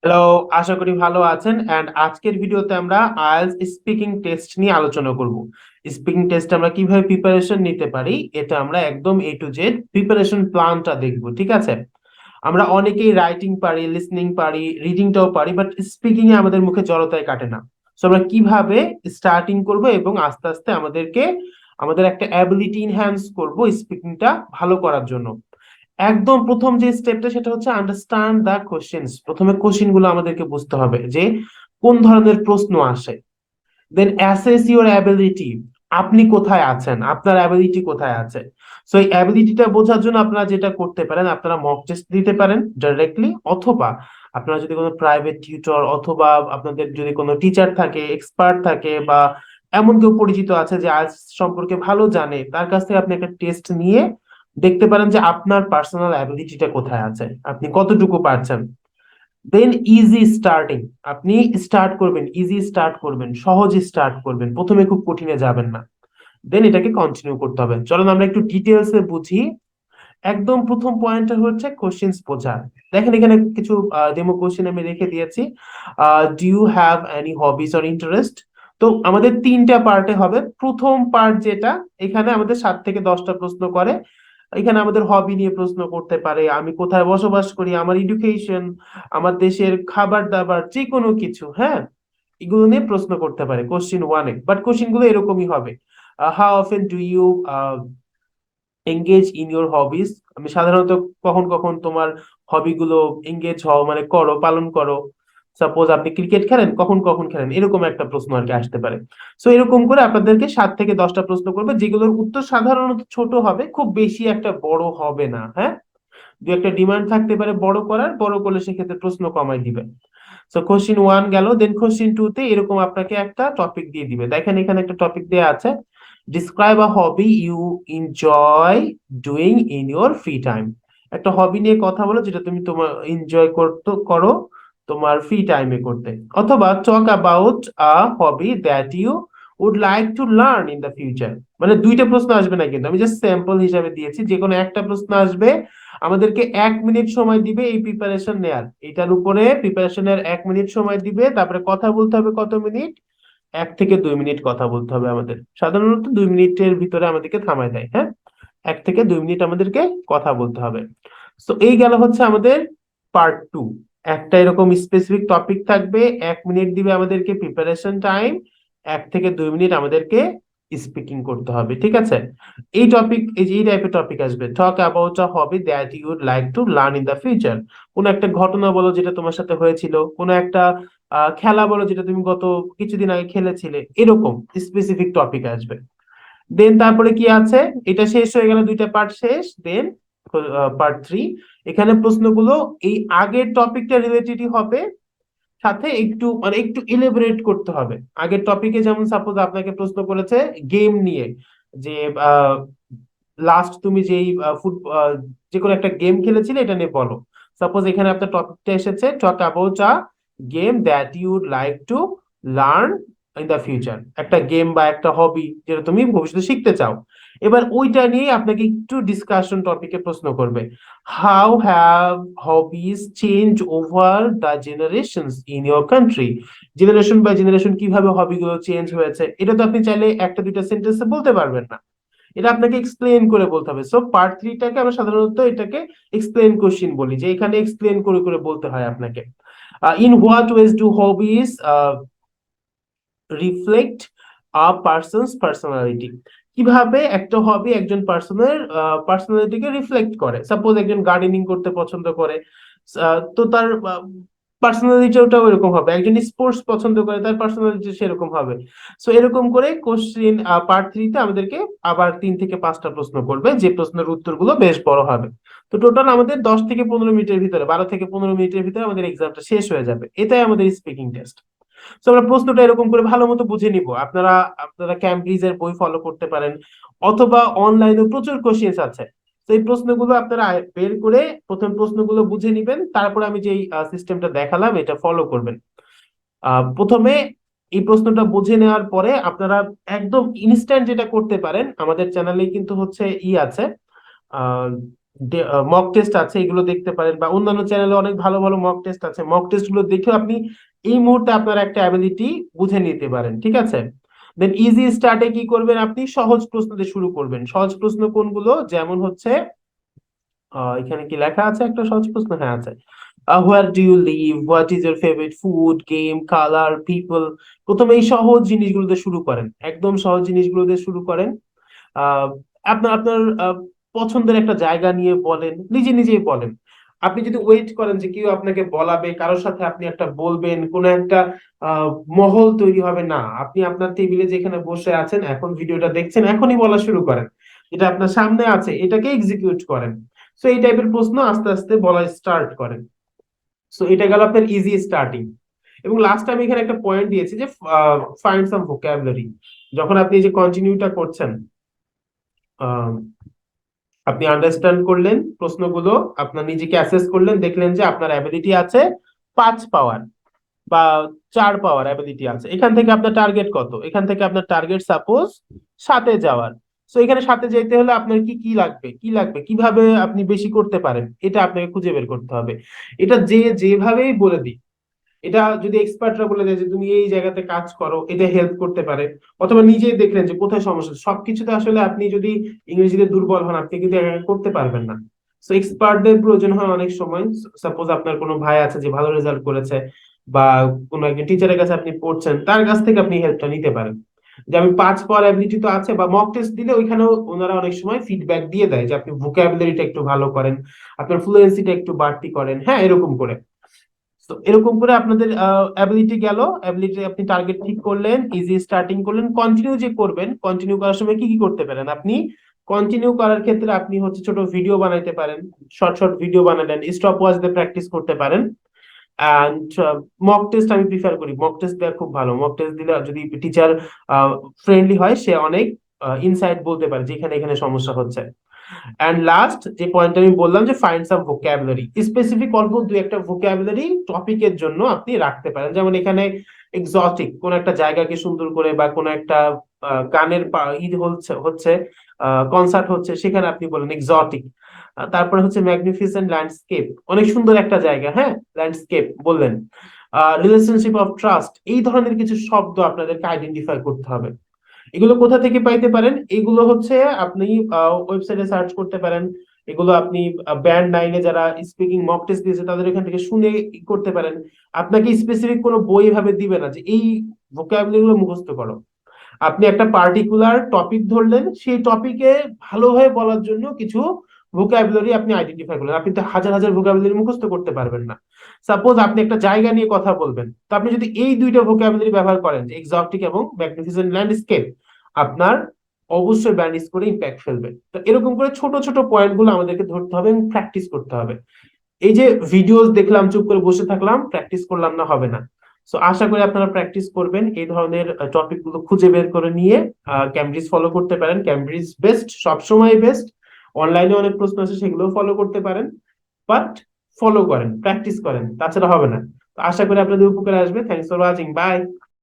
Hello, আশা করি ভালো আছেন। আজকের ভিডিওতে আমরা আইএলটিএস স্পিকিং টেস্ট নিয়ে আলোচনা করব। স্পিকিং টেস্ট আমরা কিভাবে প্রিপারেশন নিতে পারি, এটা আমরা একদম এ টু জেড প্রিপারেশন প্ল্যানটা দেখব, ঠিক আছে? আমরা অনেকেই রাইটিং পারি, লিসনিং পারি, রিডিংটাও পারি, বাট স্পিকিং এ আমাদের মুখে জড়তাই কাটে না। সো আমরা কিভাবে স্টার্টিং করব এবং আস্তে আস্তে আমাদের একটা অ্যাবিলিটি ইনহ্যান্স করব স্পিকিংটা ভালো করার জন্য। একদম প্রথম যে স্টেপটা সেটা হচ্ছে আন্ডারস্ট্যান্ড দা কোশ্চেন্স। প্রথমে কোশ্চেন গুলো আমাদেরকে বুঝতে হবে যে কোন ধরনের প্রশ্ন আসে। দেন অ্যাসেস ইউর অ্যাবিলিটি। আপনি কোথায় আছেন, আপনার অ্যাবিলিটি কোথায় আছে। সো এই অ্যাবিলিটিটা বোঝার জন্য আপনারা যেটা করতে পারেন, আপনারা মক টেস্ট দিতে পারেন ডাইরেক্টলি, অথবা আপনারা যদি কোনো প্রাইভেট টিউটর অথবা আপনাদের যদি কোনো টিচার থাকে, এক্সপার্ট থাকে, বা এমন কেউ পরিচিত আছে যে আইএলটিএস সম্পর্কে ভালো জানে, তার কাছ থেকে আপনি একটা টেস্ট নিয়ে দেখতে পারেন যে আপনার পার্সোনাল অ্যাবিলিটিটা কোথায় আছে, আপনি কতটুকু পারছেন। দেন ইজি স্টার্টিং। আপনি স্টার্ট করবেন, ইজি স্টার্ট করবেন, সহজে স্টার্ট করবেন, প্রথমে খুব কঠিনে যাবেন না। দেন এটাকে কন্টিনিউ করতে হবে। চলুন আমরা একটু ডিটেলসে বুঝি। একদম প্রথম পয়েন্টটা হচ্ছে কোশ্চেন্স বোঝা। দেখেন এখানে কিছু ডেমো কোশ্চেন আমি রেখে দিয়েছি। Do you have any hobbies or interest? তো আমাদের তিনটা পার্টে হবে। প্রথম পার্ট যেটা, এখানে আমাদের 7 থেকে 10টা প্রশ্ন করে। এখানে আমাদের হবি নিয়ে প্রশ্ন করতে পারে, আমি কোথায় বসবাস করি, আমার এডুকেশন, আমার দেশের খাবার দাবার, যে কোনো কিছু, হ্যাঁ, এগুলো নিয়ে প্রশ্ন করতে পারে কোশ্চিন ওয়ানে। বাট কোশ্চিন গুলো এরকমই হবে। How often do you engage in your hobbies? আমি সাধারণত কখন কখন তোমার হবি গুলো এঙ্গেজ হও, মানে করো, পালন করো। সাপোজ আপনি ক্রিকেট খেলেন, কখন কখন খেলেন, এরকম একটা প্রশ্ন আর কি আসতে পারে। সো এরকম করে আপনাদেরকে 7 থেকে 10টা প্রশ্ন করবে, যেগুলোর উত্তর সাধারণত ছোট হবে, খুব বেশি একটা বড় হবে না, হ্যাঁ। দু একটা ডিমান্ড থাকতে পারে বড় করার, বড় করলে সেক্ষেত্রে প্রশ্ন কমাই দিবে। সো কোশ্চিন ওয়ান গেল। দেন কোশ্চিন টু তে এরকম আপনাকে একটা টপিক দিয়ে দিবে। দেখেন এখানে একটা টপিক দেওয়া আছে, describe a hobby you enjoy doing in your free time. একটা হবি নিয়ে কথা বলো যেটা তুমি তোমার এনজয় করতে করো তোমার ফ্রি টাইমে করতে। অথবা talk about a hobby that you would like to learn in the future. মানে দুইটা প্রশ্ন আসবে না, কিন্তু আমি জাস্ট স্যাম্পল হিসাবে দিয়েছি, যে কোনো একটা প্রশ্ন আসবে। আমাদেরকে 1 মিনিট সময় দিবে এই প্রিপারেশন নেয়ার, এটার উপরে প্রিপারেশনের 1 মিনিট সময় দিবে। তারপরে কথা বলতে হবে কত মিনিট? 1 থেকে 2 মিনিট কথা বলতে হবে আমাদের। সাধারণত 2 মিনিটের ভিতরে আমাদেরকে থামায় দেয়, হ্যাঁ। 1 থেকে 2 মিনিট আমাদেরকে কথা বলতে হবে। তো এই গেল হচ্ছে আমাদের পার্ট টু। একটা এরকম স্পেসিফিক টপিক থাকবে, 1 মিনিট দিবে আমাদেরকে প্রিপারেশন টাইম, 1 থেকে 2 মিনিট আমাদেরকে স্পিকিং করতে হবে, ঠিক আছে? এই টপিক, এই যে এই টাইপের টপিক আসবে, talk about a hobby that you would like to learn in the future. কোন একটা ঘটনা বলো যেটা তোমার সাথে হয়েছিল, কোন একটা খেলা বলো যেটা তুমি গত কিছুদিন আগে খেলেছিলে, এরকম স্পেসিফিক টপিক আসবে। দেন তারপরে কি আছে, এটা শেষ হয়ে গেল, দুইটা পার্ট শেষ। দেন পার্ট থ্রি। এখানে প্রশ্নগুলো এই আগের টপিকটা রিলেটেডই হবে, সাথে একটু মানে একটু ইলেবোরেট করতে হবে। আগের টপিকে যেমন সাপোজ আপনাকে প্রশ্ন করেছে গেম নিয়ে, যে লাস্ট তুমি যেই যে কোনো একটা গেম খেলেছিলে এটা নিয়ে বলো। সাপোজ এখানে আপনার টপিকটা এসেছে talk about a game that you like to learn in the future. একটা গেম বা একটা হবি যেটা তুমি ভবিষ্যতে শিখতে চাও। এবার ওইটা নিয়ে আপনাকে একটু ডিসকাশন টপিকে প্রশ্ন করবে। How have hobbies change over the generations in your country? Generation by generation কিভাবে হবিগুলো চেঞ্জ হয়েছে, এটা তো আপনি চাইলে একটা দুইটা সেন্টেন্সে বলতে পারবেন না, এটা আপনাকে এক্সপ্লেন করে বলতে হবে। সো পার্ট থ্রিটাকে আমরা সাধারণত এটাকে এক্সপ্লেন কোশ্চিন বলি, যে এখানে এক্সপ্লেন করে করে বলতে হয় আপনাকে। In what ways do hobbies reflect a person's personality? কিভাবে একটা হবি একজন পার্সনের পার্সোনালিটিকে রিফ্লেক্ট করে। সাপোজ একজন গার্ডেনিং করতে পছন্দ করে, তো তার পার্সোনালিটিটাও এরকম হবে। একজন স্পোর্টস পছন্দ করে, তার পার্সোনালিটি সেরকম হবে। সো এরকম করে কোশ্চিন পার্ট থ্রিতে আমাদেরকে আবার 3 থেকে 5টা প্রশ্ন করবে, যে প্রশ্নের উত্তরগুলো বেশ বড় হবে। তো টোটাল আমাদের 10 থেকে 15 মিনিটের ভিতরে, 12 থেকে 15 মিনিটের ভিতরে আমাদের এক্সামটা শেষ হয়ে যাবে। এটাই আমাদের স্পিকিং টেস্ট। তো আমরা প্রশ্নটা এরকম করে ভালো মতো বুঝে নিব। আপনারা আপনারা ক্যামব্রিজের বই ফলো করতে পারেন, অথবা অনলাইনে প্রচুর কোশ্চেন্স আছে। তো এই প্রশ্নগুলো আপনারা বের করে প্রথম প্রশ্নগুলো বুঝে নিবেন, তারপর আমি যেই সিস্টেমটা দেখালাম এটা ফলো করবেন। প্রথমে এই প্রশ্নটা বুঝে নেওয়ার পরে আপনারা একদম ইনস্ট্যান্ট যেটা করতে পারেন, আমাদের চ্যানেলে কিন্তু হচ্ছে ই আছে, মক টেস্ট আছে, এগুলো দেখতে পারেন, বা অন্যান্য চ্যানেলে অনেক ভালো ভালো মক টেস্ট আছে, মক টেস্ট গুলো দেখেও আপনি এই মুহূর্তে আপনার একটা অ্যাবিলিটি বুঝে নিতে পারেন, ঠিক আছে। দেন ইজি স্টার্টে কি করবেন, আপনি সহজ প্রশ্ন দিয়ে শুরু করবেন। সহজ প্রশ্ন কোনগুলো, যেমন হচ্ছে এখানে কি লেখা আছে, একটা সহজ প্রশ্ন, হ্যাঁ আছে, where do you live, what is your favourite food, game, colour, people. প্রথমে এই সহজ জিনিসগুলো দিয়ে শুরু করেন, একদম সহজ জিনিসগুলো দিয়ে শুরু করেন। আহ আপনার আপনার পছন্দের একটা জায়গা নিয়ে বলেন, নিজে নিজেই বলেন। আপনি যদি ওয়েট করেন যে কেউ আপনাকে বলাবে, কারোর সাথে আপনি একটা বলবেন, কোনো একটা আহ মহল তৈরি হবে, না, আপনি আপনার টেবিলে যেখানে বসে আছেন, এখন ভিডিওটা দেখছেন, এখনই বলা শুরু করেন। যেটা আপনার সামনে আছে এটাকে এক্সিকিউট করেন। সো এই টাইপের প্রশ্ন আস্তে আস্তে বলা স্টার্ট করেন। সো এটা গেল আপনার ইজি স্টার্টিং। এবং লাস্ট আমি এখানে একটা পয়েন্ট দিয়েছি যে ফাইন্ড সাম ভোকাবুলারি। যখন আপনি এই যে কন্টিনিউটা করছেন, আপনি আন্ডারস্ট্যান্ড করলেন প্রশ্নগুলো, আপনার নিজেকে অ্যাসেস করলেন, দেখলেন যে আপনার অ্যাবিলিটি আছে 5 পাওয়ার বা 4 পাওয়ার অ্যাবিলিটি আছে। এখান থেকে আপনার টার্গেট কত, এখান থেকে আপনার টার্গেট সাপোজ 7-এ যাওয়ার। তো এখানে 7-এ যেতে হলে আপনার কি কি লাগবে, কি লাগবে, কিভাবে আপনি বেশি করতে পারেন, এটা আপনাকে খুঁজে বের করতে হবে। এটা যে যেভাবেই বলে দিই, এটা যদি এক্সপার্টরা বলে দেয় যে তুমি এই জায়গাতে কাজ করো, এটা হেল্প করতে পারে। অথবা নিজেই দেখলেন যে কোথায় সমস্যা, সবকিছুতে আসলে আপনি যদি ইংরেজিতে দুর্বল হন, আপনি কিন্তু একা একা করতে পারবেন না। তো এক্সপার্টদের প্রয়োজন হয় অনেক সময়। সাপোজ আপনার কোনো ভাই আছে যে ভালো রেজাল্ট করেছে, বা কোনো একজন টিচারের কাছে আপনি পড়ছেন, তার কাছ থেকে আপনি হেল্পটা নিতে পারেন। যে আমি 5 পাওয়ার অ্যাবিলিটি তো আছে, বা মক টেস্ট দিলে ওইখানেও ওনারা অনেক সময় ফিডব্যাক দিয়ে দেয় যে আপনি ভোকাবুলারিটা একটু ভালো করেন, আপনার ফ্লুয়েন্সিটা একটু বাড়তি করেন, হ্যাঁ, এরকম করে। তো এরকম করে আপনাদের অ্যাবিলিটি গেল, অ্যাবিলিটি আপনি টার্গেট ঠিক করলেন, ইজি স্টার্টিং করলেন। কন্টিনিউ যে করবেন, কন্টিনিউ করার সময় কি কি করতে পারেন আপনি, কন্টিনিউ করার ক্ষেত্রে আপনি হচ্ছে ছোট ভিডিও বানাইতে পারেন, শর্ট শর্ট ভিডিও বানালেন, স্টপ ওয়াচ দিয়ে প্র্যাকটিস করতে পারেন। অ্যান্ড মক টেস্ট আমি প্রিফার করি, মক টেস্ট দেওয়া খুব ভালো। মক টেস্ট দিলে যদি টিচার ফ্রেন্ডলি হয়, সে অনেক ইনসাইট বলতে পারে যেখানে এখানে সমস্যা হচ্ছে। এন্ড লাস্ট যে পয়েন্ট আমি বললাম যে ফাইন্ড সাম ভোকাবুলারি, স্পেসিফিক অল্প দুই একটা ভোকাবুলারি টপিকের জন্য আপনি রাখতে পারেন। যেমন এখানে এক্সোটিক কোন একটা জায়গাকে সুন্দর করে, বা কোন একটা গানের ঈদ হচ্ছে হচ্ছে কনসার্ট হচ্ছে, সেখানে আপনি বলেন এক্সোটিক। তারপরে হচ্ছে ম্যাগনিফিসেন্ট ল্যান্ডস্কেপ, অনেক সুন্দর একটা জায়গা, হ্যাঁ, ল্যান্ডস্কেপ বললেন। রিলেশনশিপ অফ ট্রাস্ট, এই ধরনের কিছু শব্দ আপনাদেরকে আইডেন্টিফাই করতে হবে। এগুলো কোথা থেকে পাইতে পারেন, এগুলো হচ্ছে আপনি ওয়েবসাইটে সার্চ করতে পারেন। এগুলো আপনি ব্যান্ড 9-এ যারা স্পিকিং মক টেস্ট দিয়েছে তাদের এখান থেকে শুনে করতে পারেন। আপনাকে স্পেসিফিক কোনো বই এভাবে দিবে না যে এই ভোকাবুলারি গুলো মুখস্থ করো। আপনি একটা পার্টিকুলার টপিক ধরলেন, সেই টপিকে ভালোভাবে বলার জন্য কিছু ভোকাবুলারি আপনি আইডেন্টিফাই করলেন। আপনি তো হাজার হাজার ভোকাবুলারি মুখস্থ করতে পারবেন না। সাপোজ আপনি একটা জায়গা নিয়ে কথা বলবেন, তো আপনি যদি এই দুইটা ভোকাবুলারি ব্যবহার করেন, যে এক্সোটিক এবং ম্যাগনিফিসেন্ট ল্যান্ডস্কেপ, আপনার অবশ্যই ব্যান্ড স্কোরে ইম্প্যাক্ট ফেলবে। তো এরকম করে ছোট ছোট পয়েন্ট গুলো আমাদেরকে ধরতে হবে এবং প্র্যাকটিস করতে হবে। এই যে ভিডিওস দেখলাম, চুপ করে বসে থাকলাম, প্র্যাকটিস করলাম না, হবে না। সো আশা করি আপনারা প্র্যাকটিস করবেন, এই ধরনের টপিক গুলো খুঁজে বের করে নিয়ে ক্যামব্রিজ ফলো করতে পারেন। ক্যামব্রিজ বেস্ট, সবসময় বেস্ট। অনলাইনে অনেক প্রশ্ন আছে, সেগুলো ফলো করতে পারেন, বাট ফলো করেন, প্র্যাকটিস করেন, তাছাড়া হবে না। তো আশা করি আপনাদের উপকারে আসবে। Thanks for watching, by.